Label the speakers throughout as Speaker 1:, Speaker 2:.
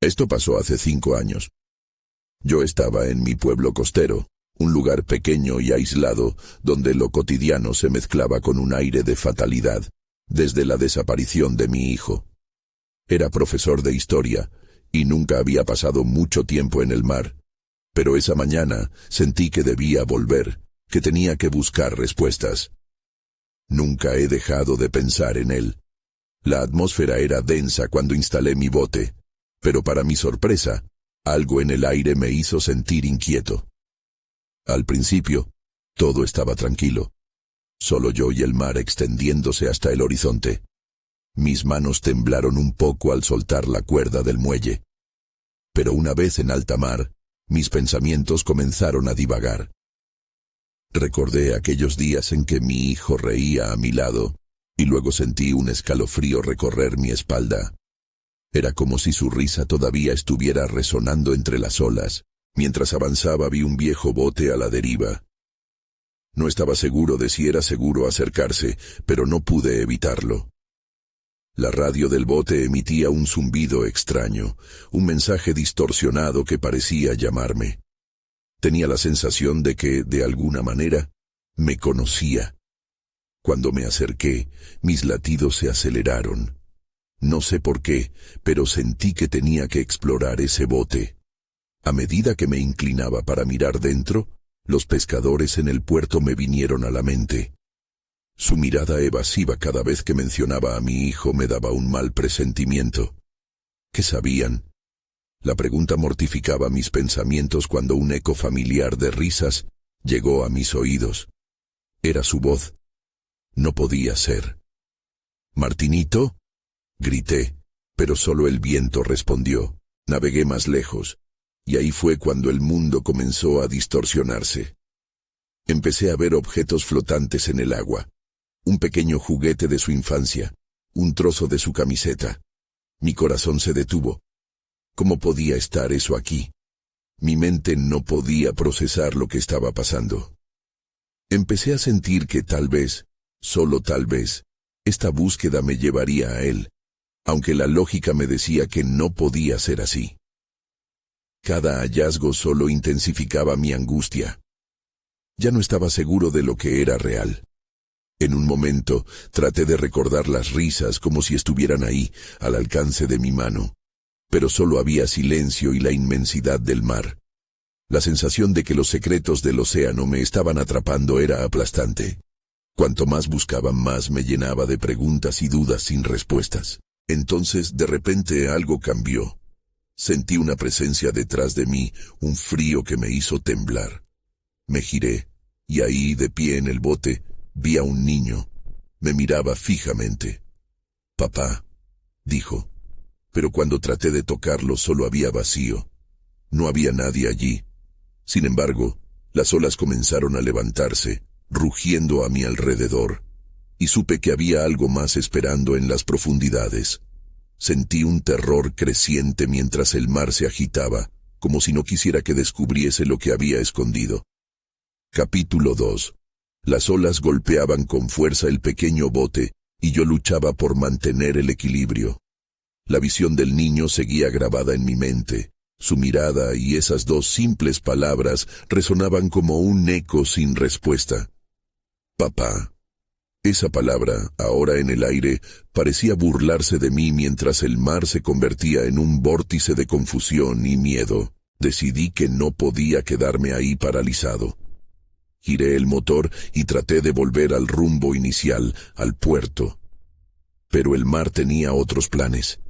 Speaker 1: Esto pasó hace 5 años. Yo estaba en mi pueblo costero, un lugar pequeño y aislado, donde lo cotidiano se mezclaba con un aire de fatalidad, desde la desaparición de mi hijo. Era profesor de historia, y nunca había pasado mucho tiempo en el mar, pero esa mañana sentí que debía volver, que tenía que buscar respuestas. Nunca he dejado de pensar en él. La atmósfera era densa cuando instalé mi bote, pero para mi sorpresa, algo en el aire me hizo sentir inquieto. Al principio, todo estaba tranquilo, solo yo y el mar extendiéndose hasta el horizonte. Mis manos temblaron un poco al soltar la cuerda del muelle. Pero una vez en alta mar, mis pensamientos comenzaron a divagar. Recordé aquellos días en que mi hijo reía a mi lado, y luego sentí un escalofrío recorrer mi espalda. Era como si su risa todavía estuviera resonando entre las olas. Mientras avanzaba vi un viejo bote a la deriva. No estaba seguro de si era seguro acercarse, pero no pude evitarlo. La radio del bote emitía un zumbido extraño, un mensaje distorsionado que parecía llamarme. Tenía la sensación de que, de alguna manera, me conocía. Cuando me acerqué, mis latidos se aceleraron. No sé por qué, pero sentí que tenía que explorar ese bote. A medida que me inclinaba para mirar dentro, los pescadores en el puerto me vinieron a la mente. Su mirada evasiva cada vez que mencionaba a mi hijo me daba un mal presentimiento. ¿Qué sabían? La pregunta mortificaba mis pensamientos cuando un eco familiar de risas llegó a mis oídos. Era su voz. No podía ser. «¿Martinito?», grité, pero solo el viento respondió. Navegué más lejos, y ahí fue cuando el mundo comenzó a distorsionarse. Empecé a ver objetos flotantes en el agua. Un pequeño juguete de su infancia, un trozo de su camiseta. Mi corazón se detuvo. ¿Cómo podía estar eso aquí? Mi mente no podía procesar lo que estaba pasando. Empecé a sentir que tal vez, solo tal vez, esta búsqueda me llevaría a él, aunque la lógica me decía que no podía ser así. Cada hallazgo solo intensificaba mi angustia. Ya no estaba seguro de lo que era real. En un momento, traté de recordar las risas como si estuvieran ahí, al alcance de mi mano. Pero solo había silencio y la inmensidad del mar. La sensación de que los secretos del océano me estaban atrapando era aplastante. Cuanto más buscaba, más me llenaba de preguntas y dudas sin respuestas. Entonces, de repente, algo cambió. Sentí una presencia detrás de mí, un frío que me hizo temblar. Me giré, y ahí, de pie en el bote, vi a un niño. Me miraba fijamente. «Papá», dijo. Pero cuando traté de tocarlo solo había vacío. No había nadie allí. Sin embargo, las olas comenzaron a levantarse, rugiendo a mi alrededor, y supe que había algo más esperando en las profundidades. Sentí un terror creciente mientras el mar se agitaba, como si no quisiera que descubriese lo que había escondido. Capítulo 2. Las olas golpeaban con fuerza el pequeño bote, y yo luchaba por mantener el equilibrio. La visión del niño seguía grabada en mi mente. Su mirada y esas dos simples palabras resonaban como un eco sin respuesta. «Papá». Esa palabra, ahora en el aire, parecía burlarse de mí mientras el mar se convertía en un vórtice de confusión y miedo. Decidí que no podía quedarme ahí paralizado. Giré el motor y traté de volver al rumbo inicial, al puerto. Pero el mar tenía otros planes.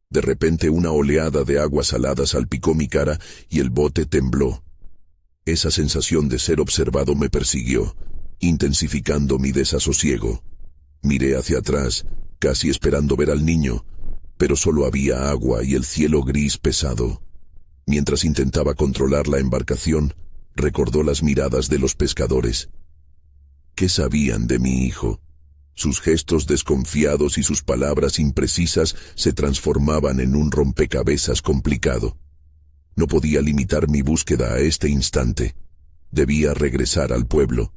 Speaker 1: De repente una oleada de agua salada salpicó mi cara y el bote tembló. Esa sensación de ser observado me persiguió, intensificando mi desasosiego. Miré hacia atrás, casi esperando ver al niño, pero solo había agua y el cielo gris pesado. Mientras intentaba controlar la embarcación, recordó las miradas de los pescadores. ¿Qué sabían de mi hijo? Sus gestos desconfiados y sus palabras imprecisas se transformaban en un rompecabezas complicado. No podía limitar mi búsqueda a este instante. Debía regresar al pueblo.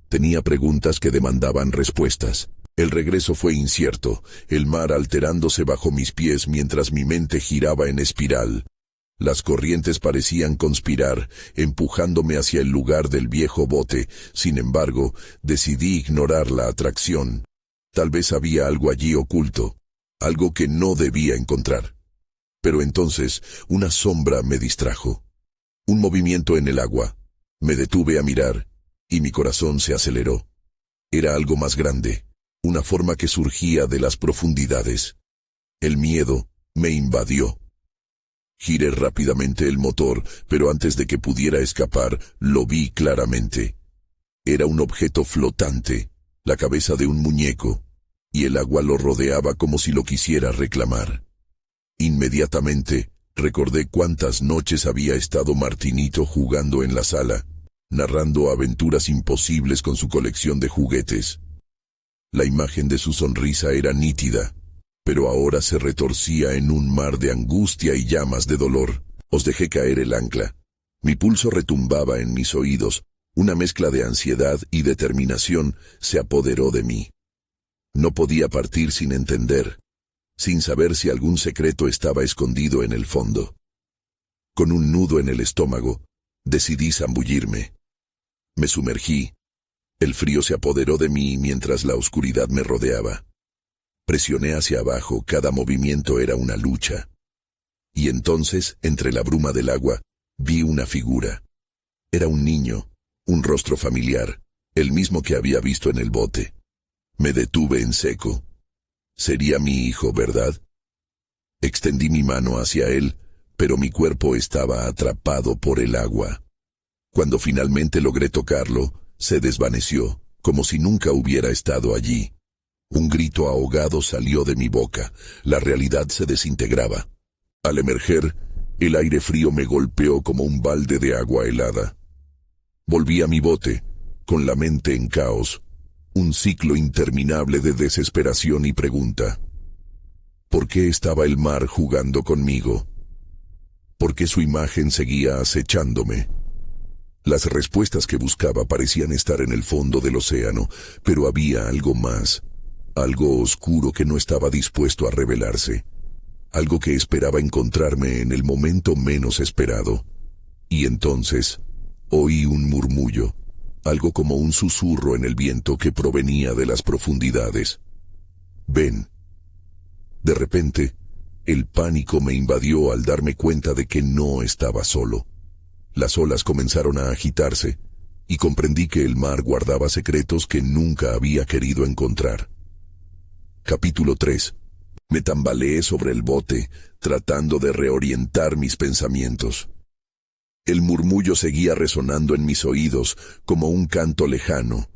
Speaker 1: Tenía preguntas que demandaban respuestas. El regreso fue incierto, el mar alterándose bajo mis pies mientras mi mente giraba en espiral. Las corrientes parecían conspirar, empujándome hacia el lugar del viejo bote. Sin embargo, decidí ignorar la atracción. Tal vez había algo allí oculto, algo que no debía encontrar. Pero entonces, una sombra me distrajo. Un movimiento en el agua. Me detuve a mirar, y mi corazón se aceleró. Era algo más grande, una forma que surgía de las profundidades. El miedo me invadió. Giré rápidamente el motor, pero antes de que pudiera escapar, lo vi claramente. Era un objeto flotante, la cabeza de un muñeco, y el agua lo rodeaba como si lo quisiera reclamar. Inmediatamente, recordé cuántas noches había estado Martinito jugando en la sala, narrando aventuras imposibles con su colección de juguetes. La imagen de su sonrisa era nítida, pero ahora se retorcía en un mar de angustia y llamas de dolor. Os dejé caer el ancla. Mi pulso retumbaba en mis oídos. Una mezcla de ansiedad y determinación se apoderó de mí. No podía partir sin entender, sin saber si algún secreto estaba escondido en el fondo. Con un nudo en el estómago, decidí zambullirme. Me sumergí. El frío se apoderó de mí mientras la oscuridad me rodeaba. Presioné hacia abajo, cada movimiento era una lucha. Y entonces, entre la bruma del agua, vi una figura. Era un niño, un rostro familiar, el mismo que había visto en el bote. Me detuve en seco. Sería mi hijo, ¿verdad? Extendí mi mano hacia él, pero mi cuerpo estaba atrapado por el agua. Cuando finalmente logré tocarlo, se desvaneció, como si nunca hubiera estado allí. Un grito ahogado salió de mi boca. La realidad se desintegraba. Al emerger, el aire frío me golpeó como un balde de agua helada. Volví a mi bote, con la mente en caos. Un ciclo interminable de desesperación y pregunta. ¿Por qué estaba el mar jugando conmigo? ¿Por qué su imagen seguía acechándome? Las respuestas que buscaba parecían estar en el fondo del océano, pero había algo más. Algo oscuro que no estaba dispuesto a revelarse. Algo que esperaba encontrarme en el momento menos esperado. Y entonces, oí un murmullo, algo como un susurro en el viento que provenía de las profundidades. «Ven». De repente, el pánico me invadió al darme cuenta de que no estaba solo. Las olas comenzaron a agitarse, y comprendí que el mar guardaba secretos que nunca había querido encontrar. Capítulo 3. Me tambaleé sobre el bote, tratando de reorientar mis pensamientos. El murmullo seguía resonando en mis oídos como un canto lejano,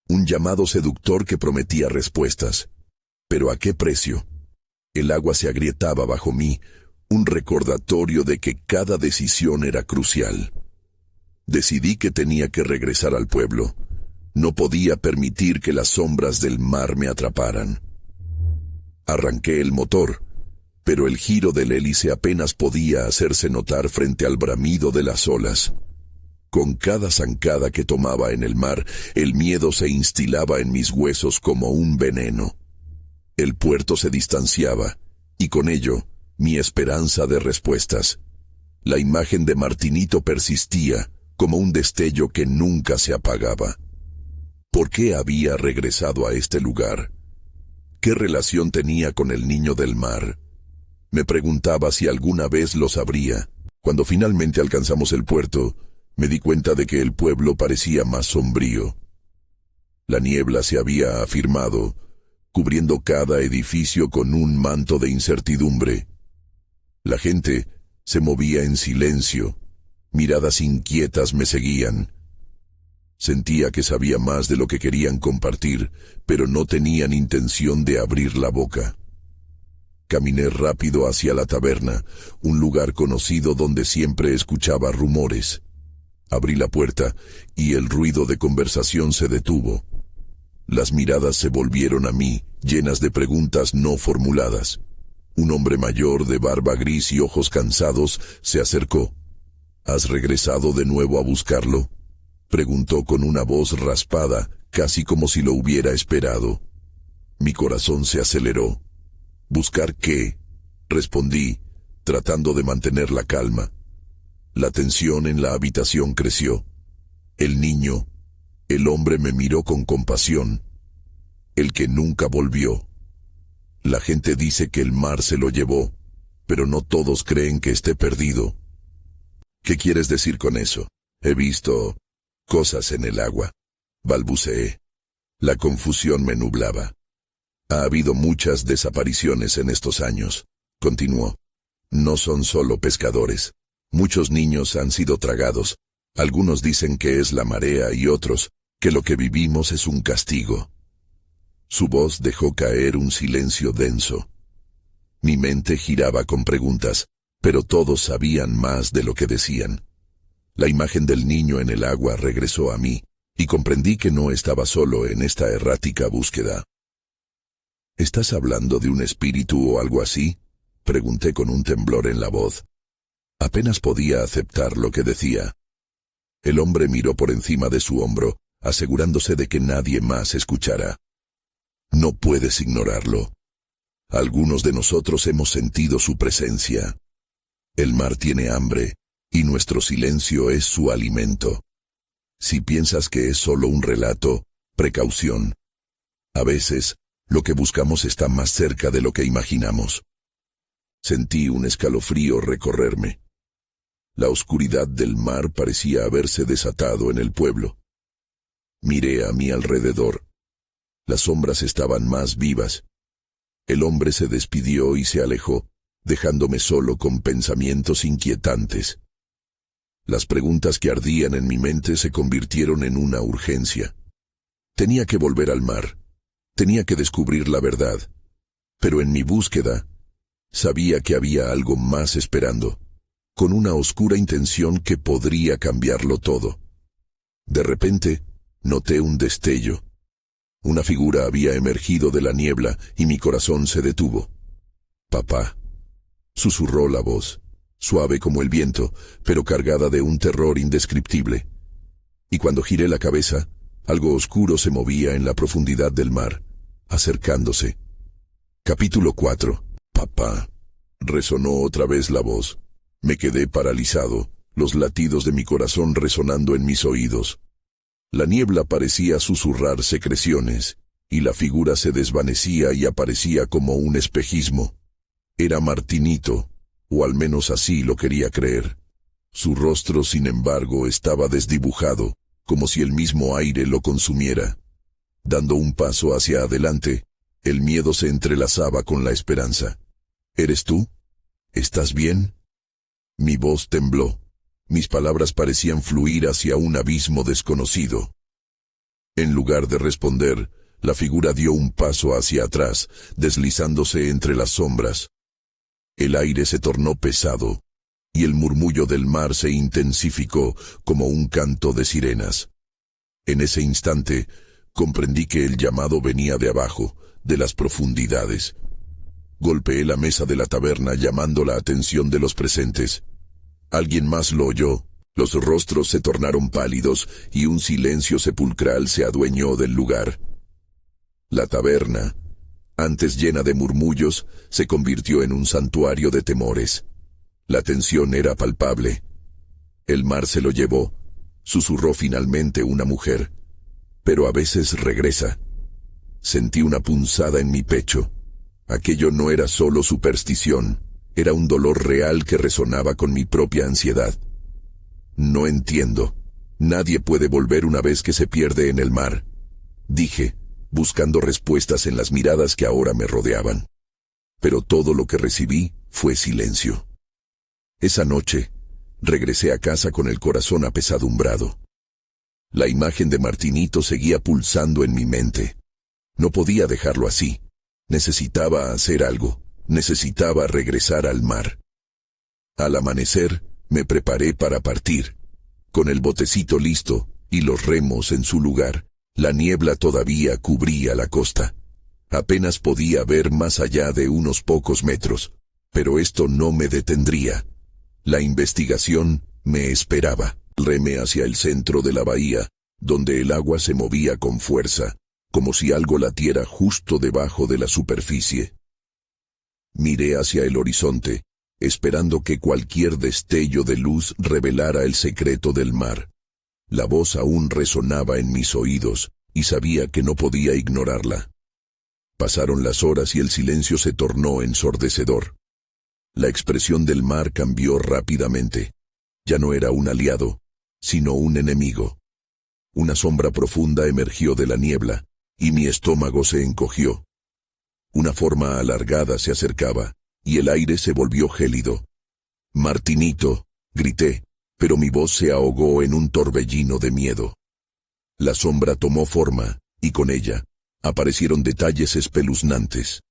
Speaker 1: un llamado seductor que prometía respuestas. ¿Pero a qué precio? El agua se agrietaba bajo mí, un recordatorio de que cada decisión era crucial. Decidí que tenía que regresar al pueblo. No podía permitir que las sombras del mar me atraparan. Arranqué el motor, pero el giro del hélice apenas podía hacerse notar frente al bramido de las olas. Con cada zancada que tomaba en el mar, el miedo se instilaba en mis huesos como un veneno. El puerto se distanciaba, y con ello, mi esperanza de respuestas. La imagen de Martinito persistía, como un destello que nunca se apagaba. ¿Por qué había regresado a este lugar? ¿Qué relación tenía con el niño del mar? Me preguntaba si alguna vez lo sabría. Cuando finalmente alcanzamos el puerto, me di cuenta de que el pueblo parecía más sombrío. La niebla se había afirmado, cubriendo cada edificio con un manto de incertidumbre. La gente se movía en silencio, miradas inquietas me seguían. Sentía que sabía más de lo que querían compartir, pero no tenían intención de abrir la boca. Caminé rápido hacia la taberna, un lugar conocido donde siempre escuchaba rumores. Abrí la puerta y el ruido de conversación se detuvo. Las miradas se volvieron a mí, llenas de preguntas no formuladas. Un hombre mayor de barba gris y ojos cansados se acercó. ¿Has regresado de nuevo a buscarlo?, preguntó con una voz raspada, casi como si lo hubiera esperado. Mi corazón se aceleró. ¿Buscar qué? Respondí, tratando de mantener la calma. La tensión en la habitación creció. El niño, el hombre me miró con compasión. El que nunca volvió. La gente dice que el mar se lo llevó, pero no todos creen que esté perdido. ¿Qué quieres decir con eso? He visto cosas en el agua. Balbuceé. La confusión me nublaba. Ha habido muchas desapariciones en estos años, continuó. No son solo pescadores. Muchos niños han sido tragados. Algunos dicen que es la marea y otros que lo que vivimos es un castigo. Su voz dejó caer un silencio denso. Mi mente giraba con preguntas, pero todos sabían más de lo que decían. La imagen del niño en el agua regresó a mí, y comprendí que no estaba solo en esta errática búsqueda. ¿Estás hablando de un espíritu o algo así? Pregunté con un temblor en la voz. Apenas podía aceptar lo que decía. El hombre miró por encima de su hombro, asegurándose de que nadie más escuchara. No puedes ignorarlo. Algunos de nosotros hemos sentido su presencia. El mar tiene hambre, y nuestro silencio es su alimento. Si piensas que es solo un relato, precaución. A veces, lo que buscamos está más cerca de lo que imaginamos. Sentí un escalofrío recorrerme. La oscuridad del mar parecía haberse desatado en el pueblo. Miré a mi alrededor. Las sombras estaban más vivas. El hombre se despidió y se alejó, dejándome solo con pensamientos inquietantes. Las preguntas que ardían en mi mente se convirtieron en una urgencia. Tenía que volver al mar. Tenía que descubrir la verdad. Pero en mi búsqueda, sabía que había algo más esperando, con una oscura intención que podría cambiarlo todo. De repente, noté un destello. Una figura había emergido de la niebla y mi corazón se detuvo. «Papá», susurró la voz, suave como el viento, pero cargada de un terror indescriptible. Y cuando giré la cabeza, algo oscuro se movía en la profundidad del mar, acercándose. Capítulo 4. «Papá», resonó otra vez la voz. Me quedé paralizado, los latidos de mi corazón resonando en mis oídos. La niebla parecía susurrar secreciones, y la figura se desvanecía y aparecía como un espejismo. Era Martinito, o al menos así lo quería creer. Su rostro, sin embargo, estaba desdibujado, como si el mismo aire lo consumiera. Dando un paso hacia adelante, el miedo se entrelazaba con la esperanza. «¿Eres tú? ¿Estás bien?» Mi voz tembló. Mis palabras parecían fluir hacia un abismo desconocido. En lugar de responder, la figura dio un paso hacia atrás, deslizándose entre las sombras. El aire se tornó pesado, y el murmullo del mar se intensificó como un canto de sirenas. En ese instante, comprendí que el llamado venía de abajo, de las profundidades. Golpeé la mesa de la taberna llamando la atención de los presentes. Alguien más lo oyó. Los rostros se tornaron pálidos y un silencio sepulcral se adueñó del lugar. La taberna, antes llena de murmullos, se convirtió en un santuario de temores. La tensión era palpable. «El mar se lo llevó», susurró finalmente una mujer. «Pero a veces regresa». Sentí una punzada en mi pecho. Aquello no era solo superstición. Era un dolor real que resonaba con mi propia ansiedad. «No entiendo. Nadie puede volver una vez que se pierde en el mar», dije, buscando respuestas en las miradas que ahora me rodeaban. Pero todo lo que recibí fue silencio. Esa noche, regresé a casa con el corazón apesadumbrado. La imagen de Martinito seguía pulsando en mi mente. No podía dejarlo así. Necesitaba hacer algo. Necesitaba regresar al mar. Al amanecer, me preparé para partir. Con el botecito listo y los remos en su lugar, la niebla todavía cubría la costa. Apenas podía ver más allá de unos pocos metros, pero esto no me detendría. La investigación me esperaba. Remé hacia el centro de la bahía, donde el agua se movía con fuerza, como si algo latiera justo debajo de la superficie. Miré hacia el horizonte, esperando que cualquier destello de luz revelara el secreto del mar. La voz aún resonaba en mis oídos, y sabía que no podía ignorarla. Pasaron las horas y el silencio se tornó ensordecedor. La expresión del mar cambió rápidamente. Ya no era un aliado, sino un enemigo. Una sombra profunda emergió de la niebla, y mi estómago se encogió. Una forma alargada se acercaba, y el aire se volvió gélido. «Martinito», grité, pero mi voz se ahogó en un torbellino de miedo. La sombra tomó forma, y con ella aparecieron detalles espeluznantes.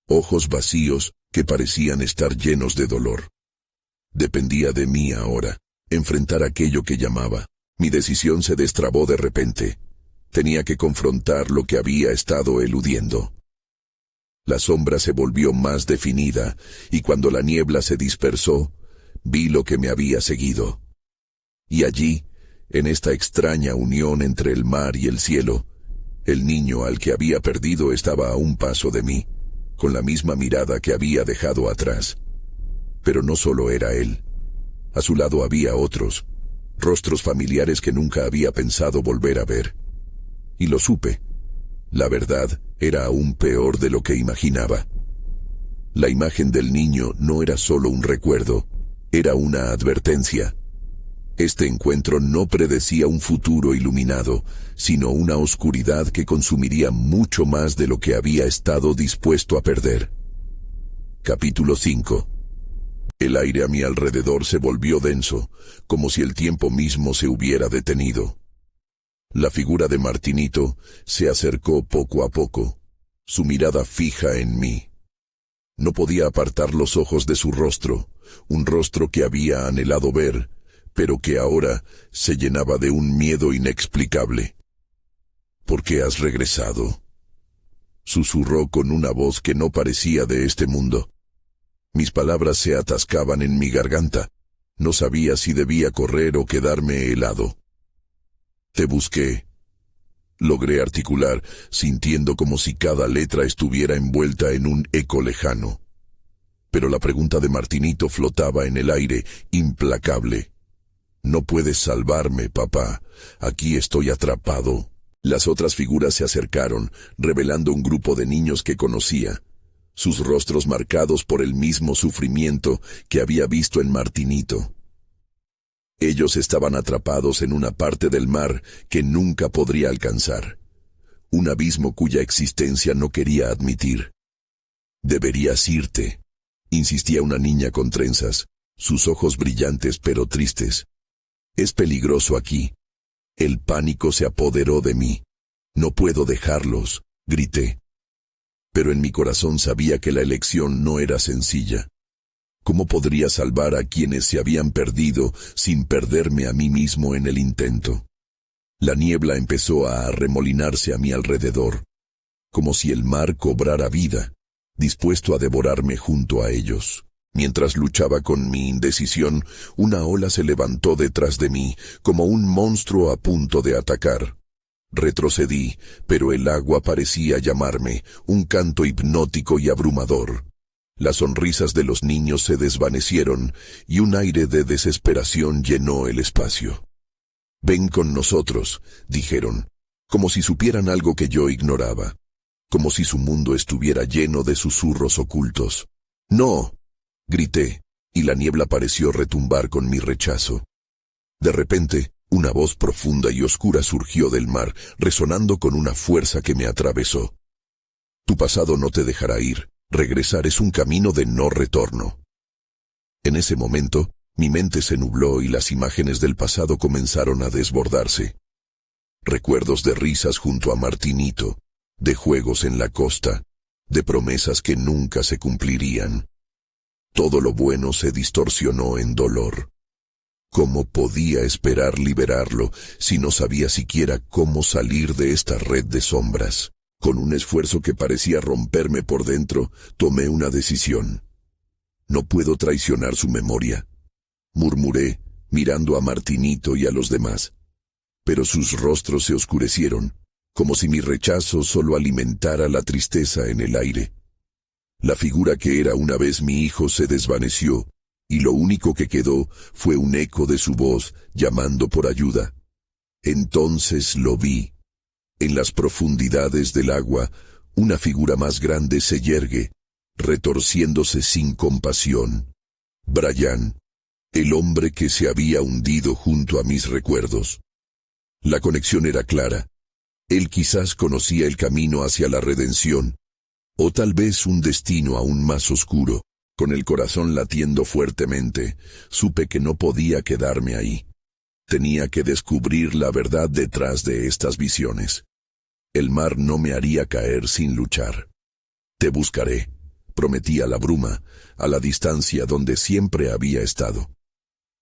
Speaker 1: Ojos vacíos que parecían estar llenos de dolor. Dependía de mí ahora, enfrentar aquello que llamaba. Mi decisión se destrabó de repente. Tenía que confrontar lo que había estado eludiendo. La sombra se volvió más definida, y cuando la niebla se dispersó, vi lo que me había seguido. Y allí, en esta extraña unión entre el mar y el cielo, el niño al que había perdido estaba a un paso de mí, con la misma mirada que había dejado atrás. Pero no solo era él. A su lado había otros, rostros familiares que nunca había pensado volver a ver. Y lo supe. La verdad era aún peor de lo que imaginaba. La imagen del niño no era solo un recuerdo, era una advertencia. Este encuentro no predecía un futuro iluminado, sino una oscuridad que consumiría mucho más de lo que había estado dispuesto a perder. Capítulo 5. El aire a mi alrededor se volvió denso, como si el tiempo mismo se hubiera detenido. La figura de Martinito se acercó poco a poco, su mirada fija en mí. No podía apartar los ojos de su rostro, un rostro que había anhelado ver, pero que ahora se llenaba de un miedo inexplicable. «¿Por qué has regresado?», susurró con una voz que no parecía de este mundo. Mis palabras se atascaban en mi garganta. No sabía si debía correr o quedarme helado. «Te busqué», logré articular, sintiendo como si cada letra estuviera envuelta en un eco lejano. Pero la pregunta de Martinito flotaba en el aire, implacable. «No puedes salvarme, papá. Aquí estoy atrapado». Las otras figuras se acercaron, revelando un grupo de niños que conocía, sus rostros marcados por el mismo sufrimiento que había visto en Martinito. Ellos estaban atrapados en una parte del mar que nunca podría alcanzar, un abismo cuya existencia no quería admitir. «Deberías irte», insistía una niña con trenzas, sus ojos brillantes pero tristes. «Es peligroso aquí». El pánico se apoderó de mí. «No puedo dejarlos», grité. Pero en mi corazón sabía que la elección no era sencilla. ¿Cómo podría salvar a quienes se habían perdido sin perderme a mí mismo en el intento? La niebla empezó a arremolinarse a mi alrededor, como si el mar cobrara vida, dispuesto a devorarme junto a ellos. Mientras luchaba con mi indecisión, una ola se levantó detrás de mí, como un monstruo a punto de atacar. Retrocedí, pero el agua parecía llamarme, un canto hipnótico y abrumador. Las sonrisas de los niños se desvanecieron, y un aire de desesperación llenó el espacio. «Ven con nosotros», dijeron, como si supieran algo que yo ignoraba, como si su mundo estuviera lleno de susurros ocultos. «No», grité, y la niebla pareció retumbar con mi rechazo. De repente, una voz profunda y oscura surgió del mar, resonando con una fuerza que me atravesó. «Tu pasado no te dejará ir. Regresar es un camino de no retorno». En ese momento, mi mente se nubló y las imágenes del pasado comenzaron a desbordarse. Recuerdos de risas junto a Martinito, de juegos en la costa, de promesas que nunca se cumplirían. Todo lo bueno se distorsionó en dolor. ¿Cómo podía esperar liberarlo si no sabía siquiera cómo salir de esta red de sombras? Con un esfuerzo que parecía romperme por dentro, tomé una decisión. «No puedo traicionar su memoria», murmuré, mirando a Martinito y a los demás. Pero sus rostros se oscurecieron, como si mi rechazo solo alimentara la tristeza en el aire. La figura que era una vez mi hijo se desvaneció, y lo único que quedó fue un eco de su voz llamando por ayuda. Entonces lo vi. En las profundidades del agua, una figura más grande se yergue, retorciéndose sin compasión. Brian, el hombre que se había hundido junto a mis recuerdos. La conexión era clara. Él quizás conocía el camino hacia la redención, o tal vez un destino aún más oscuro. Con el corazón latiendo fuertemente, supe que no podía quedarme ahí. Tenía que descubrir la verdad detrás de estas visiones. El mar no me haría caer sin luchar. Te buscaré, prometí a la bruma, a la distancia donde siempre había estado.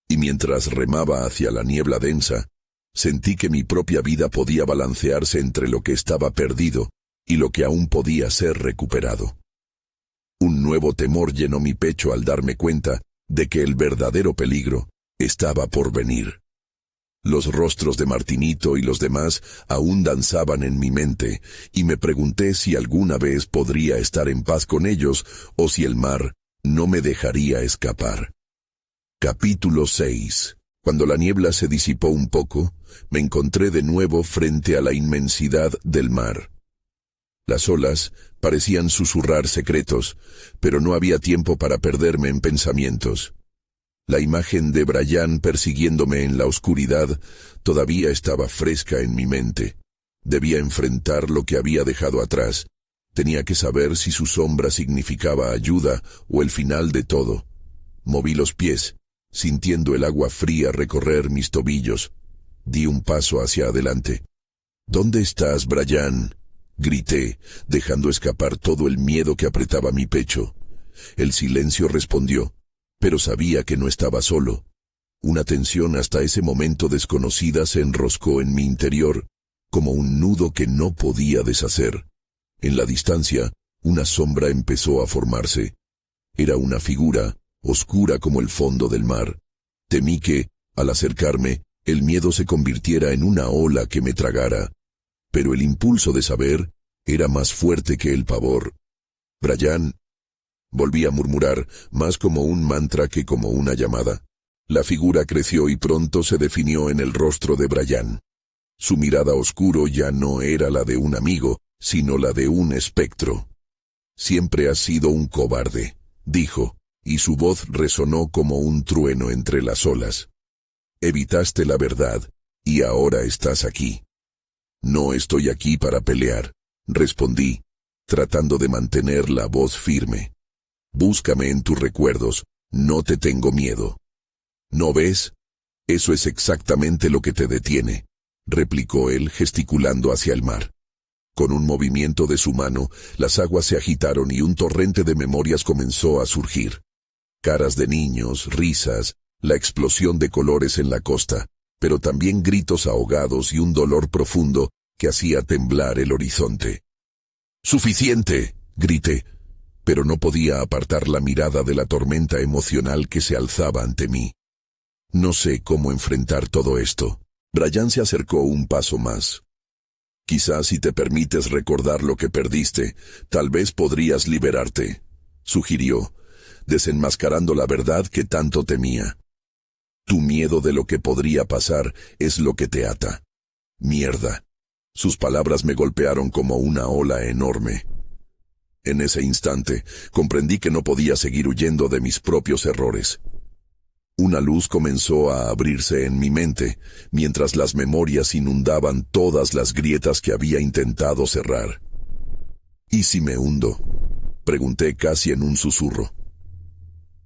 Speaker 1: Y mientras remaba hacia la niebla densa, sentí que mi propia vida podía balancearse entre lo que estaba perdido y lo que aún podía ser recuperado. Un nuevo temor llenó mi pecho al darme cuenta de que el verdadero peligro estaba por venir. Los rostros de Martinito y los demás aún danzaban en mi mente, y me pregunté si alguna vez podría estar en paz con ellos o si el mar no me dejaría escapar. Capítulo 6. Cuando la niebla se disipó un poco, me encontré de nuevo frente a la inmensidad del mar. Las olas parecían susurrar secretos, pero no había tiempo para perderme en pensamientos. La imagen de Brian persiguiéndome en la oscuridad todavía estaba fresca en mi mente. Debía enfrentar lo que había dejado atrás. Tenía que saber si su sombra significaba ayuda o el final de todo. Moví los pies, sintiendo el agua fría recorrer mis tobillos. Di un paso hacia adelante. ¿Dónde estás, Brian?, grité, dejando escapar todo el miedo que apretaba mi pecho. El silencio respondió, pero sabía que no estaba solo. Una tensión hasta ese momento desconocida se enroscó en mi interior, como un nudo que no podía deshacer. En la distancia, una sombra empezó a formarse. Era una figura, oscura como el fondo del mar. Temí que, al acercarme, el miedo se convirtiera en una ola que me tragara. Pero el impulso de saber era más fuerte que el pavor. «Brian», volví a murmurar, más como un mantra que como una llamada. La figura creció y pronto se definió en el rostro de Brian. Su mirada oscuro ya no era la de un amigo, sino la de un espectro. «Siempre has sido un cobarde», dijo, y su voz resonó como un trueno entre las olas. «Evitaste la verdad, y ahora estás aquí». «No estoy aquí para pelear», respondí, tratando de mantener la voz firme. «Búscame en tus recuerdos, no te tengo miedo». «¿No ves? Eso es exactamente lo que te detiene», replicó él gesticulando hacia el mar. Con un movimiento de su mano, las aguas se agitaron y un torrente de memorias comenzó a surgir. Caras de niños, risas, la explosión de colores en la costa, pero también gritos ahogados y un dolor profundo que hacía temblar el horizonte. «¡Suficiente!», grité, pero no podía apartar la mirada de la tormenta emocional que se alzaba ante mí. No sé cómo enfrentar todo esto. Brian se acercó un paso más. «Quizás si te permites recordar lo que perdiste, tal vez podrías liberarte», sugirió, desenmascarando la verdad que tanto temía. «Tu miedo de lo que podría pasar es lo que te ata». «Mierda». Sus palabras me golpearon como una ola enorme. En ese instante, comprendí que no podía seguir huyendo de mis propios errores. Una luz comenzó a abrirse en mi mente, mientras las memorias inundaban todas las grietas que había intentado cerrar. «¿Y si me hundo?», pregunté casi en un susurro.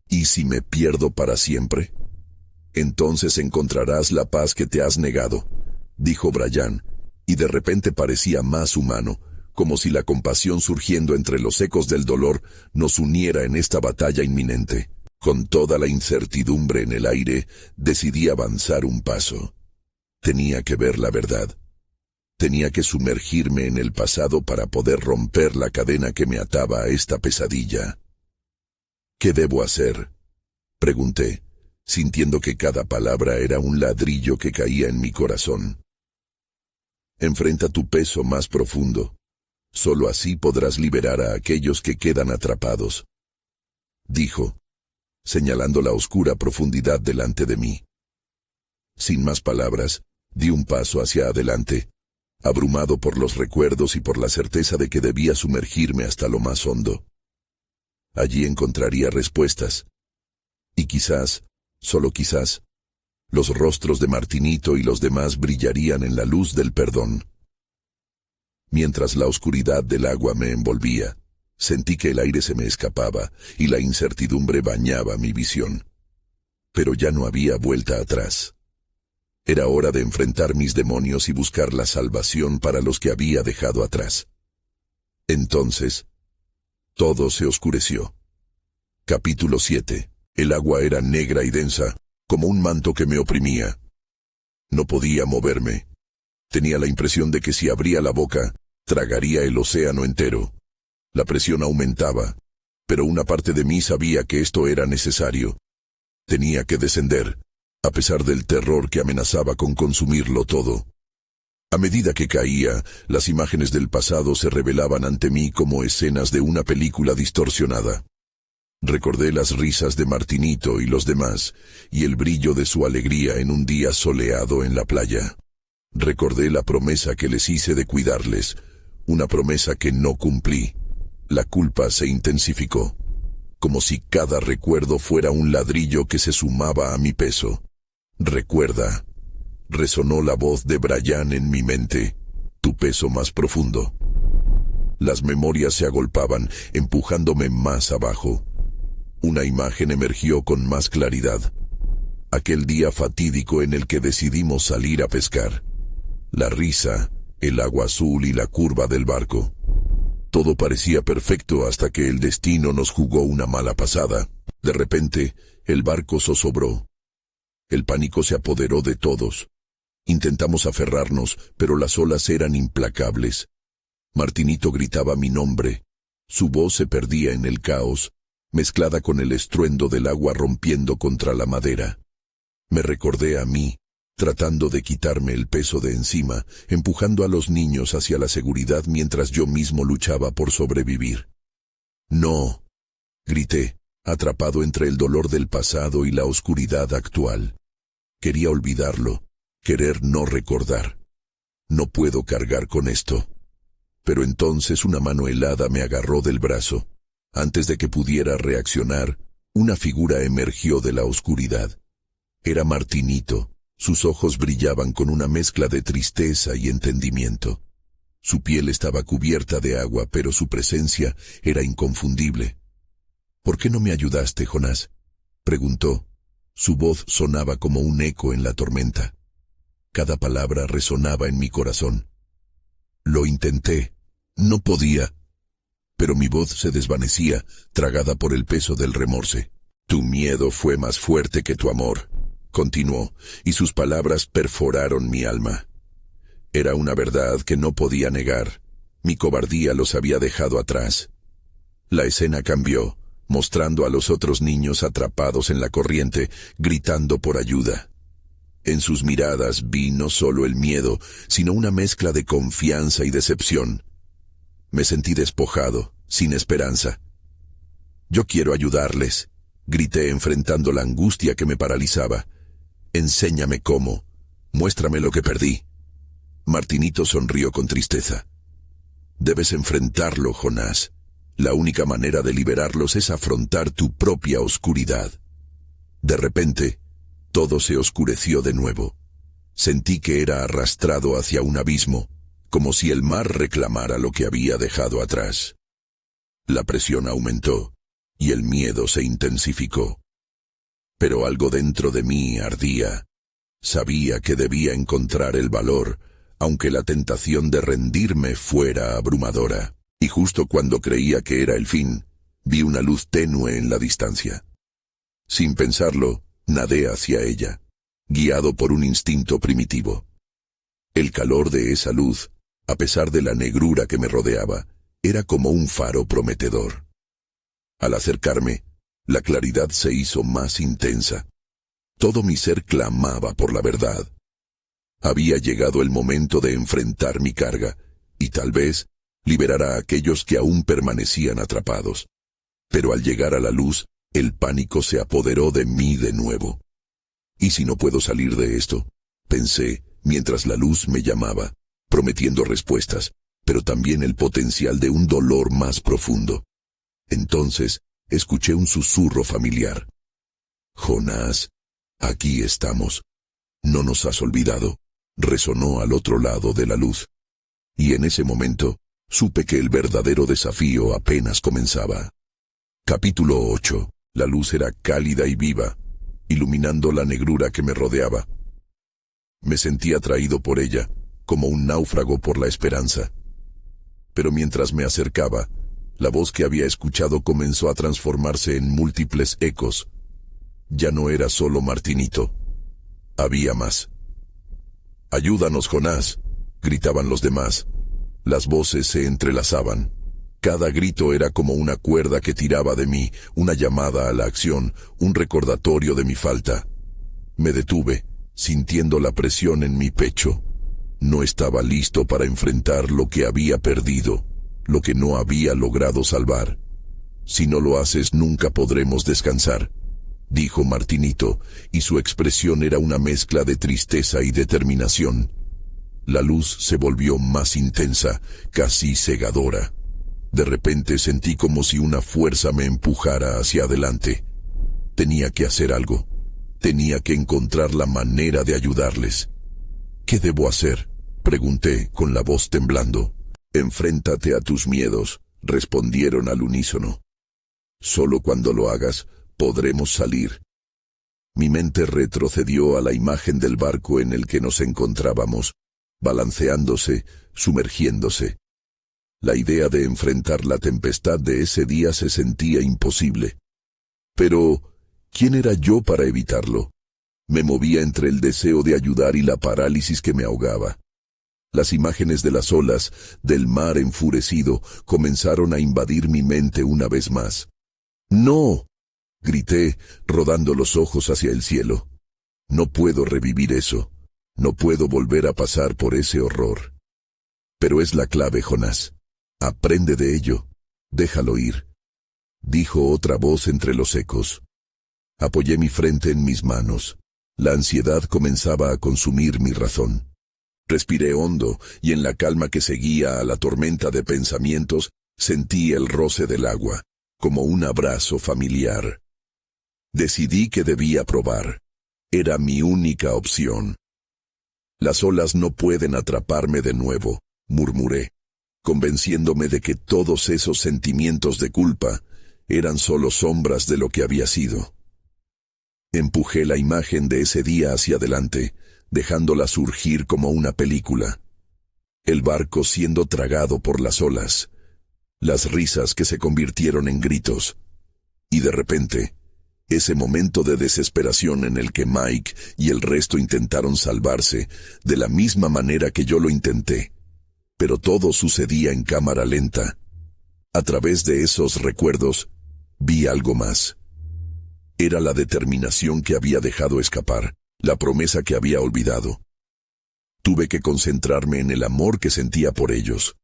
Speaker 1: «¿Y si me pierdo para siempre?». «Entonces encontrarás la paz que te has negado», dijo Brian, y de repente parecía más humano, como si la compasión surgiendo entre los ecos del dolor nos uniera en esta batalla inminente. Con toda la incertidumbre en el aire, decidí avanzar un paso. Tenía que ver la verdad. Tenía que sumergirme en el pasado para poder romper la cadena que me ataba a esta pesadilla. «¿Qué debo hacer?», pregunté, sintiendo que cada palabra era un ladrillo que caía en mi corazón. Enfrenta tu peso más profundo. Solo así podrás liberar a aquellos que quedan atrapados. Dijo, señalando la oscura profundidad delante de mí. Sin más palabras, di un paso hacia adelante, abrumado por los recuerdos y por la certeza de que debía sumergirme hasta lo más hondo. Allí encontraría respuestas. Y quizás, solo quizás, los rostros de Martinito y los demás brillarían en la luz del perdón. Mientras la oscuridad del agua me envolvía, sentí que el aire se me escapaba y la incertidumbre bañaba mi visión. Pero ya no había vuelta atrás. Era hora de enfrentar mis demonios y buscar la salvación para los que había dejado atrás. Entonces, todo se oscureció. Capítulo 7. El agua era negra y densa, como un manto que me oprimía. No podía moverme. Tenía la impresión de que si abría la boca, tragaría el océano entero. La presión aumentaba, pero una parte de mí sabía que esto era necesario. Tenía que descender, a pesar del terror que amenazaba con consumirlo todo. A medida que caía, las imágenes del pasado se revelaban ante mí como escenas de una película distorsionada. Recordé las risas de Martinito y los demás, y el brillo de su alegría en un día soleado en la playa. Recordé la promesa que les hice de cuidarles, una promesa que no cumplí. La culpa se intensificó, como si cada recuerdo fuera un ladrillo que se sumaba a mi peso. Recuerda, resonó la voz de Brian en mi mente, tu peso más profundo. Las memorias se agolpaban, empujándome más abajo. Una imagen emergió con más claridad. Aquel día fatídico en el que decidimos salir a pescar. La risa, el agua azul y la curva del barco. Todo parecía perfecto hasta que el destino nos jugó una mala pasada. De repente, el barco zozobró. El pánico se apoderó de todos. Intentamos aferrarnos, pero las olas eran implacables. Martinito gritaba mi nombre. Su voz se perdía en el caos, mezclada con el estruendo del agua rompiendo contra la madera. Me recordé a mí, tratando de quitarme el peso de encima, empujando a los niños hacia la seguridad mientras yo mismo luchaba por sobrevivir. «No», grité, atrapado entre el dolor del pasado y la oscuridad actual. Quería olvidarlo, querer no recordar. No puedo cargar con esto. Pero entonces una mano helada me agarró del brazo. Antes de que pudiera reaccionar, una figura emergió de la oscuridad. Era Martinito. Sus ojos brillaban con una mezcla de tristeza y entendimiento. Su piel estaba cubierta de agua, pero su presencia era inconfundible. «¿Por qué no me ayudaste, Jonás?», preguntó. Su voz sonaba como un eco en la tormenta. Cada palabra resonaba en mi corazón. «Lo intenté. No podía». Pero mi voz se desvanecía, tragada por el peso del remorse. «Tu miedo fue más fuerte que tu amor», continuó, y sus palabras perforaron mi alma. Era una verdad que no podía negar. Mi cobardía los había dejado atrás. La escena cambió, mostrando a los otros niños atrapados en la corriente, gritando por ayuda. En sus miradas vi no solo el miedo, sino una mezcla de confianza y decepción. Me sentí despojado, sin esperanza. «Yo quiero ayudarles», grité enfrentando la angustia que me paralizaba. «Enséñame cómo. Muéstrame lo que perdí». Martinito sonrió con tristeza. «Debes enfrentarlo, Jonás. La única manera de liberarlos es afrontar tu propia oscuridad». De repente, todo se oscureció de nuevo. Sentí que era arrastrado hacia un abismo, como si el mar reclamara lo que había dejado atrás. La presión aumentó, y el miedo se intensificó. Pero algo dentro de mí ardía. Sabía que debía encontrar el valor, aunque la tentación de rendirme fuera abrumadora. Y justo cuando creía que era el fin, vi una luz tenue en la distancia. Sin pensarlo, nadé hacia ella, guiado por un instinto primitivo. El calor de esa luz, a pesar de la negrura que me rodeaba, era como un faro prometedor. Al acercarme, la claridad se hizo más intensa. Todo mi ser clamaba por la verdad. Había llegado el momento de enfrentar mi carga, y tal vez liberar a aquellos que aún permanecían atrapados. Pero al llegar a la luz, el pánico se apoderó de mí de nuevo. ¿Y si no puedo salir de esto?, pensé, mientras la luz me llamaba, prometiendo respuestas, pero también el potencial de un dolor más profundo. Entonces, escuché un susurro familiar. «Jonás, aquí estamos. ¿No nos has olvidado?», resonó al otro lado de la luz. Y en ese momento, supe que el verdadero desafío apenas comenzaba. Capítulo 8. La luz era cálida y viva, iluminando la negrura que me rodeaba. Me sentí atraído por ella, como un náufrago por la esperanza. Pero mientras me acercaba, la voz que había escuchado comenzó a transformarse en múltiples ecos. Ya no era solo Martinito. Había más. «Ayúdanos, Jonás», gritaban los demás. Las voces se entrelazaban. Cada grito era como una cuerda que tiraba de mí, una llamada a la acción, un recordatorio de mi falta. Me detuve, sintiendo la presión en mi pecho. No estaba listo para enfrentar lo que había perdido, lo que no había logrado salvar. «Si no lo haces, nunca podremos descansar», dijo Martinito, y su expresión era una mezcla de tristeza y determinación. La luz se volvió más intensa, casi cegadora. De repente sentí como si una fuerza me empujara hacia adelante. Tenía que hacer algo. Tenía que encontrar la manera de ayudarles. «¿Qué debo hacer?», pregunté con la voz temblando. «Enfréntate a tus miedos», respondieron al unísono. «Solo cuando lo hagas, podremos salir». Mi mente retrocedió a la imagen del barco en el que nos encontrábamos, balanceándose, sumergiéndose. La idea de enfrentar la tempestad de ese día se sentía imposible. Pero, ¿quién era yo para evitarlo? Me movía entre el deseo de ayudar y la parálisis que me ahogaba. Las imágenes de las olas, del mar enfurecido, comenzaron a invadir mi mente una vez más. «¡No!», grité, rodando los ojos hacia el cielo. «No puedo revivir eso. No puedo volver a pasar por ese horror». «Pero es la clave, Jonás. Aprende de ello. Déjalo ir», dijo otra voz entre los ecos. Apoyé mi frente en mis manos. La ansiedad comenzaba a consumir mi razón. Respiré hondo, y en la calma que seguía a la tormenta de pensamientos, sentí el roce del agua, como un abrazo familiar. Decidí que debía probar. Era mi única opción. «Las olas no pueden atraparme de nuevo», murmuré, convenciéndome de que todos esos sentimientos de culpa eran solo sombras de lo que había sido. Empujé la imagen de ese día hacia adelante, dejándola surgir como una película. El barco siendo tragado por las olas, las risas que se convirtieron en gritos, y de repente, ese momento de desesperación en el que Mike y el resto intentaron salvarse de la misma manera que yo lo intenté. Pero todo sucedía en cámara lenta. A través de esos recuerdos, vi algo más. Era la determinación que había dejado escapar, la promesa que había olvidado. Tuve que concentrarme en el amor que sentía por ellos.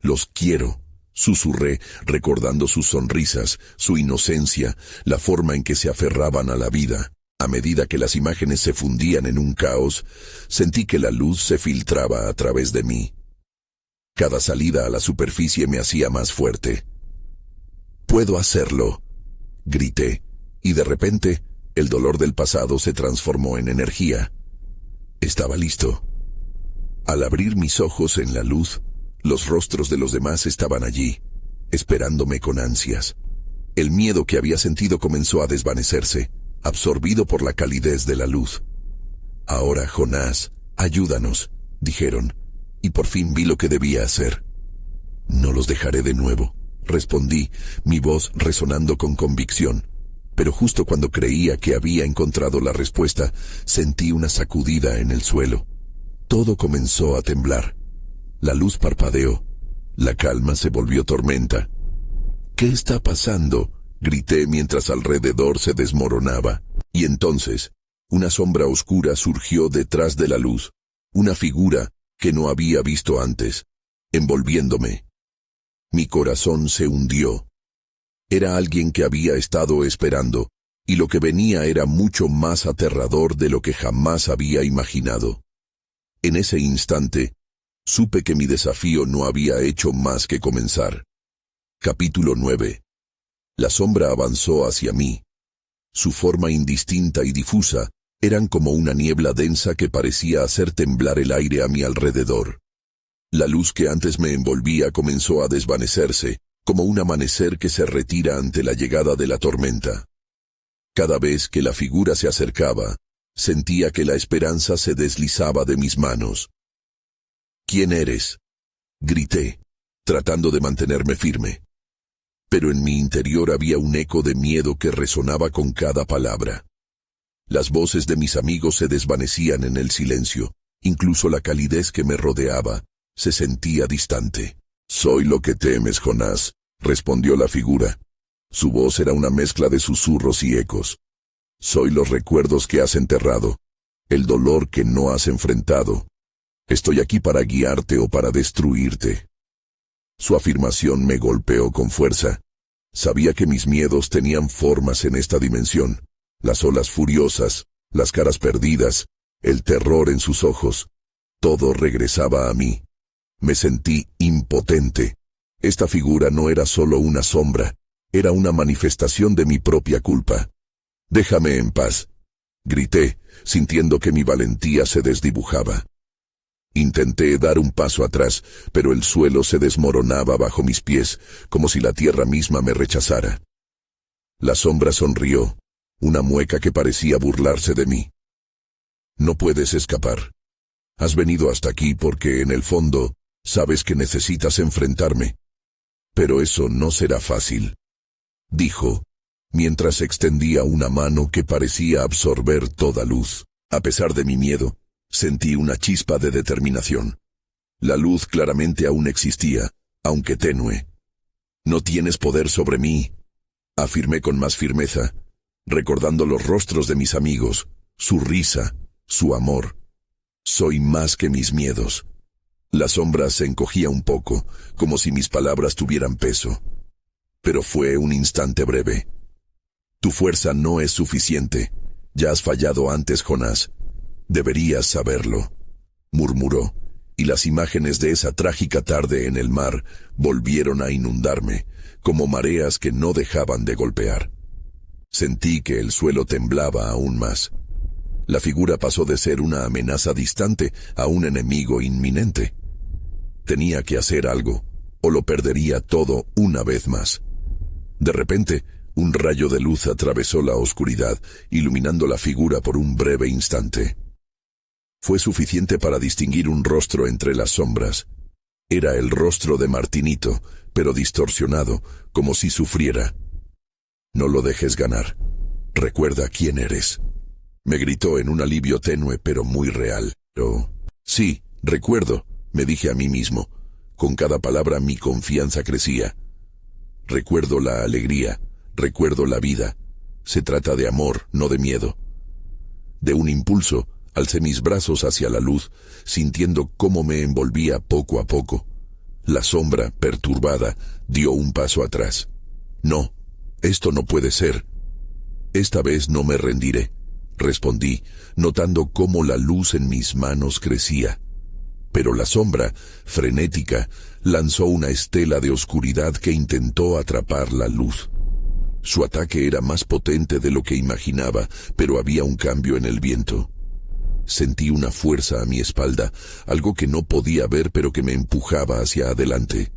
Speaker 1: «Los quiero», susurré, recordando sus sonrisas, su inocencia, la forma en que se aferraban a la vida. A medida que las imágenes se fundían en un caos, sentí que la luz se filtraba a través de mí. Cada salida a la superficie me hacía más fuerte. «Puedo hacerlo», grité, y de repente, el dolor del pasado se transformó en energía. Estaba listo. Al abrir mis ojos en la luz, los rostros de los demás estaban allí, esperándome con ansias. El miedo que había sentido comenzó a desvanecerse, absorbido por la calidez de la luz. «Ahora, Jonás, ayúdanos», dijeron, y por fin vi lo que debía hacer. «No los dejaré de nuevo», respondí, mi voz resonando con convicción. Pero justo cuando creía que había encontrado la respuesta, sentí una sacudida en el suelo. Todo comenzó a temblar. La luz parpadeó. La calma se volvió tormenta. «¿Qué está pasando?», grité mientras alrededor se desmoronaba. Y entonces, una sombra oscura surgió detrás de la luz. Una figura que no había visto antes, envolviéndome. Mi corazón se hundió. Era alguien que había estado esperando, y lo que venía era mucho más aterrador de lo que jamás había imaginado. En ese instante, supe que mi desafío no había hecho más que comenzar. Capítulo 9. La sombra avanzó hacia mí. Su forma indistinta y difusa eran como una niebla densa que parecía hacer temblar el aire a mi alrededor. La luz que antes me envolvía comenzó a desvanecerse, como un amanecer que se retira ante la llegada de la tormenta. Cada vez que la figura se acercaba, sentía que la esperanza se deslizaba de mis manos. «¿Quién eres?», grité, tratando de mantenerme firme. Pero en mi interior había un eco de miedo que resonaba con cada palabra. Las voces de mis amigos se desvanecían en el silencio, incluso la calidez que me rodeaba se sentía distante. «Soy lo que temes, Jonás», respondió la figura. Su voz era una mezcla de susurros y ecos. «Soy los recuerdos que has enterrado, el dolor que no has enfrentado. Estoy aquí para guiarte o para destruirte». Su afirmación me golpeó con fuerza. Sabía que mis miedos tenían formas en esta dimensión. Las olas furiosas, las caras perdidas, el terror en sus ojos. Todo regresaba a mí. Me sentí impotente. Esta figura no era solo una sombra, era una manifestación de mi propia culpa. «Déjame en paz», grité, sintiendo que mi valentía se desdibujaba. Intenté dar un paso atrás, pero el suelo se desmoronaba bajo mis pies, como si la tierra misma me rechazara. La sombra sonrió, una mueca que parecía burlarse de mí. «No puedes escapar. Has venido hasta aquí porque, en el fondo, sabes que necesitas enfrentarme. Pero eso no será fácil», dijo, mientras extendía una mano que parecía absorber toda luz. A pesar de mi miedo, sentí una chispa de determinación. La luz claramente aún existía, aunque tenue. «No tienes poder sobre mí», afirmé con más firmeza, recordando los rostros de mis amigos, su risa, su amor. «Soy más que mis miedos». La sombra se encogía un poco, como si mis palabras tuvieran peso. Pero fue un instante breve. «Tu fuerza no es suficiente. Ya has fallado antes, Jonás. Deberías saberlo», murmuró, y las imágenes de esa trágica tarde en el mar volvieron a inundarme, como mareas que no dejaban de golpear. Sentí que el suelo temblaba aún más. La figura pasó de ser una amenaza distante a un enemigo inminente. Tenía que hacer algo, o lo perdería todo una vez más. De repente, un rayo de luz atravesó la oscuridad, iluminando la figura por un breve instante. Fue suficiente para distinguir un rostro entre las sombras. Era el rostro de Martinito, pero distorsionado, como si sufriera. «No lo dejes ganar. Recuerda quién eres», me gritó en un alivio tenue pero muy real. «Oh, sí, recuerdo», me dije a mí mismo. Con cada palabra mi confianza crecía. «Recuerdo la alegría, recuerdo la vida. Se trata de amor, no de miedo». De un impulso, alcé mis brazos hacia la luz, sintiendo cómo me envolvía poco a poco. La sombra, perturbada, dio un paso atrás. «No, esto no puede ser. Esta vez no me rendiré», respondí, notando cómo la luz en mis manos crecía. Pero la sombra, frenética, lanzó una estela de oscuridad que intentó atrapar la luz. Su ataque era más potente de lo que imaginaba, pero había un cambio en el viento. Sentí una fuerza a mi espalda, algo que no podía ver pero que me empujaba hacia adelante.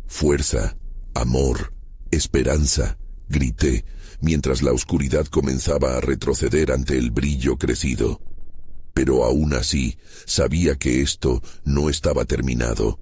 Speaker 1: «Fuerza, amor, esperanza», grité, mientras la oscuridad comenzaba a retroceder ante el brillo crecido. Pero aún así, sabía que esto no estaba terminado.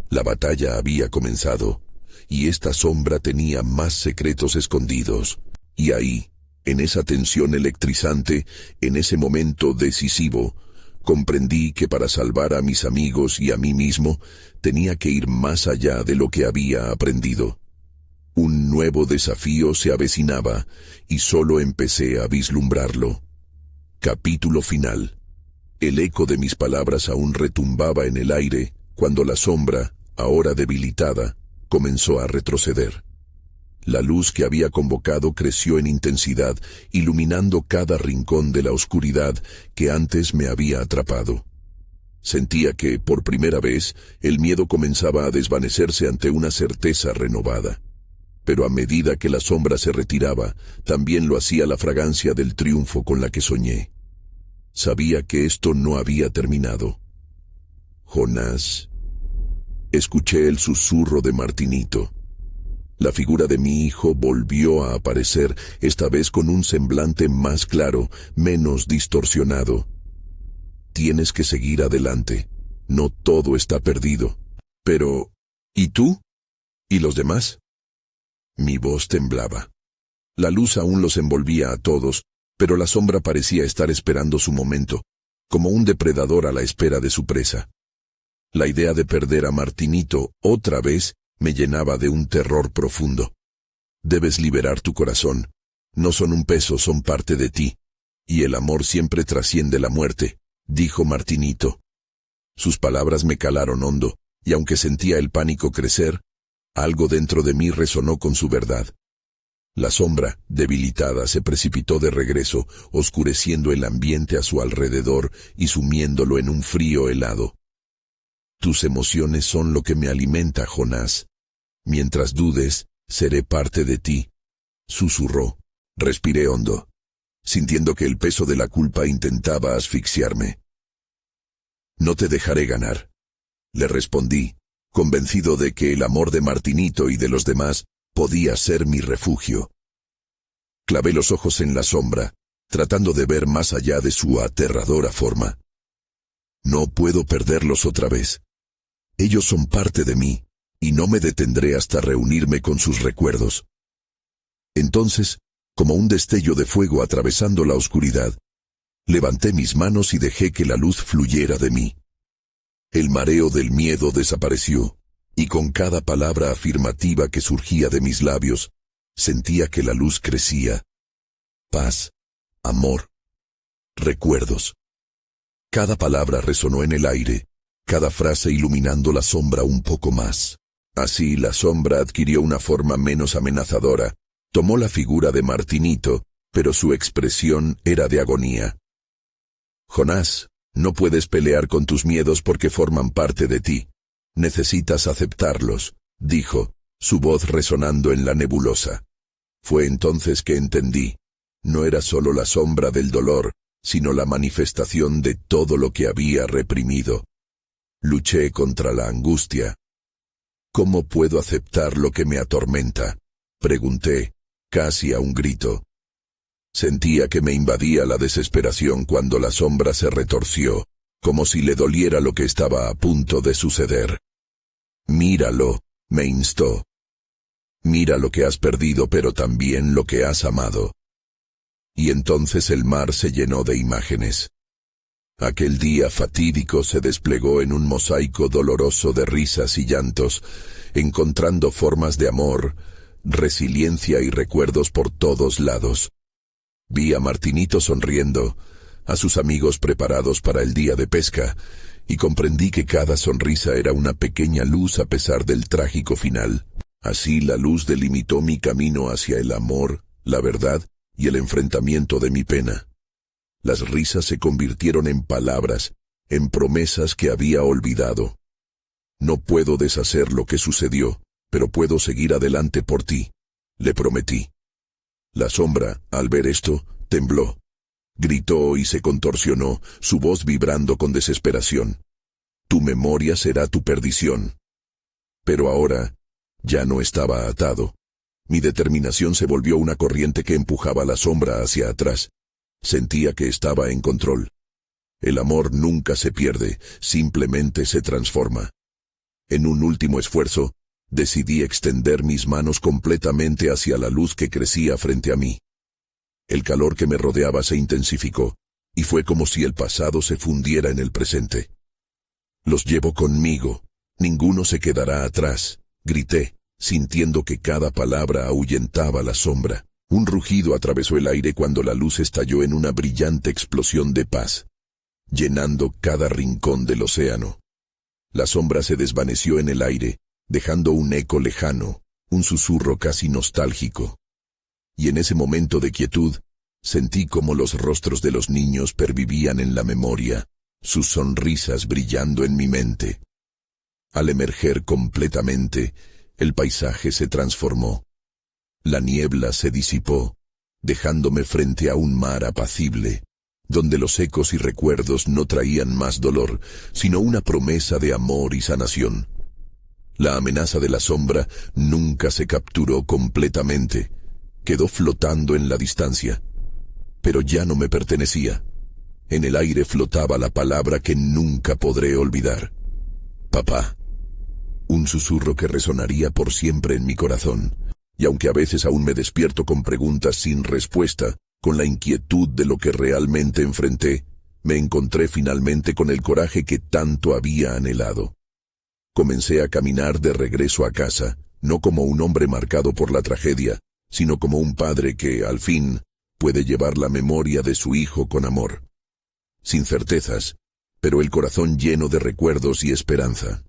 Speaker 1: La batalla había comenzado, y esta sombra tenía más secretos escondidos. Y ahí, en esa tensión electrizante, en ese momento decisivo, comprendí que para salvar a mis amigos y a mí mismo, tenía que ir más allá de lo que había aprendido. Un nuevo desafío se avecinaba, y solo empecé a vislumbrarlo. Capítulo final. El eco de mis palabras aún retumbaba en el aire cuando la sombra, ahora debilitada, comenzó a retroceder. La luz que había convocado creció en intensidad, iluminando cada rincón de la oscuridad que antes me había atrapado. Sentía que, por primera vez, el miedo comenzaba a desvanecerse ante una certeza renovada. Pero a medida que la sombra se retiraba, también lo hacía la fragancia del triunfo con la que soñé. Sabía que esto no había terminado. Jonás. Escuché el susurro de Martinito. La figura de mi hijo volvió a aparecer, esta vez con un semblante más claro, menos distorsionado. Tienes que seguir adelante. No todo está perdido. Pero, ¿y tú? ¿Y los demás? Mi voz temblaba. La luz aún los envolvía a todos, pero la sombra parecía estar esperando su momento, como un depredador a la espera de su presa. La idea de perder a Martinito otra vez me llenaba de un terror profundo. Debes liberar tu corazón. No son un peso, son parte de ti. Y el amor siempre trasciende la muerte, dijo Martinito. Sus palabras me calaron hondo, y aunque sentía el pánico crecer, algo dentro de mí resonó con su verdad. La sombra, debilitada, se precipitó de regreso, oscureciendo el ambiente a su alrededor y sumiéndolo en un frío helado. Tus emociones son lo que me alimenta, Jonás. Mientras dudes, seré parte de ti, susurró. Respiré hondo, sintiendo que el peso de la culpa intentaba asfixiarme. No te dejaré ganar, le respondí, convencido de que el amor de Martinito y de los demás podía ser mi refugio. Clavé los ojos en la sombra, tratando de ver más allá de su aterradora forma. No puedo perderlos otra vez. Ellos son parte de mí, y no me detendré hasta reunirme con sus recuerdos. Entonces, como un destello de fuego atravesando la oscuridad, levanté mis manos y dejé que la luz fluyera de mí. El mareo del miedo desapareció, y con cada palabra afirmativa que surgía de mis labios, sentía que la luz crecía. Paz, amor, recuerdos. Cada palabra resonó en el aire, cada frase iluminando la sombra un poco más. Así la sombra adquirió una forma menos amenazadora, tomó la figura de Martinito, pero su expresión era de agonía. Jonás, no puedes pelear con tus miedos porque forman parte de ti. Necesitas aceptarlos, dijo, su voz resonando en la nebulosa. Fue entonces que entendí. No era solo la sombra del dolor, sino la manifestación de todo lo que había reprimido. Luché contra la angustia. ¿Cómo puedo aceptar lo que me atormenta?, pregunté, casi a un grito. Sentía que me invadía la desesperación cuando la sombra se retorció, como si le doliera lo que estaba a punto de suceder. Míralo, me instó. Mira lo que has perdido, pero también lo que has amado. Y entonces el mar se llenó de imágenes. Aquel día fatídico se desplegó en un mosaico doloroso de risas y llantos, encontrando formas de amor, resiliencia y recuerdos por todos lados. Vi a Martinito sonriendo, a sus amigos preparados para el día de pesca, y comprendí que cada sonrisa era una pequeña luz a pesar del trágico final. Así la luz delimitó mi camino hacia el amor, la verdad y el enfrentamiento de mi pena. Las risas se convirtieron en palabras, en promesas que había olvidado. No puedo deshacer lo que sucedió, pero puedo seguir adelante por ti, le prometí. La sombra, al ver esto, tembló. Gritó y se contorsionó, su voz vibrando con desesperación. Tu memoria será tu perdición. Pero ahora, ya no estaba atado. Mi determinación se volvió una corriente que empujaba la sombra hacia atrás. Sentía que estaba en control. El amor nunca se pierde, simplemente se transforma. En un último esfuerzo, decidí extender mis manos completamente hacia la luz que crecía frente a mí. El calor que me rodeaba se intensificó, y fue como si el pasado se fundiera en el presente. Los llevo conmigo, ninguno se quedará atrás, grité, sintiendo que cada palabra ahuyentaba la sombra. Un rugido atravesó el aire cuando la luz estalló en una brillante explosión de paz. llenando cada rincón del océano. La sombra se desvaneció en el aire, dejando un eco lejano, un susurro casi nostálgico. Y en ese momento de quietud, sentí como los rostros de los niños pervivían en la memoria, sus sonrisas brillando en mi mente. Al emerger completamente, el paisaje se transformó. La niebla se disipó, dejándome frente a un mar apacible, donde los ecos y recuerdos no traían más dolor, sino una promesa de amor y sanación. La amenaza de la sombra nunca se capturó completamente, quedó flotando en la distancia, pero ya no me pertenecía. En el aire flotaba la palabra que nunca podré olvidar. Papá. Un susurro que resonaría por siempre en mi corazón, y aunque a veces aún me despierto con preguntas sin respuesta, con la inquietud de lo que realmente enfrenté, me encontré finalmente con el coraje que tanto había anhelado. Comencé a caminar de regreso a casa, no como un hombre marcado por la tragedia, sino como un padre que, al fin, puede llevar la memoria de su hijo con amor. Sin certezas, pero el corazón lleno de recuerdos y esperanza.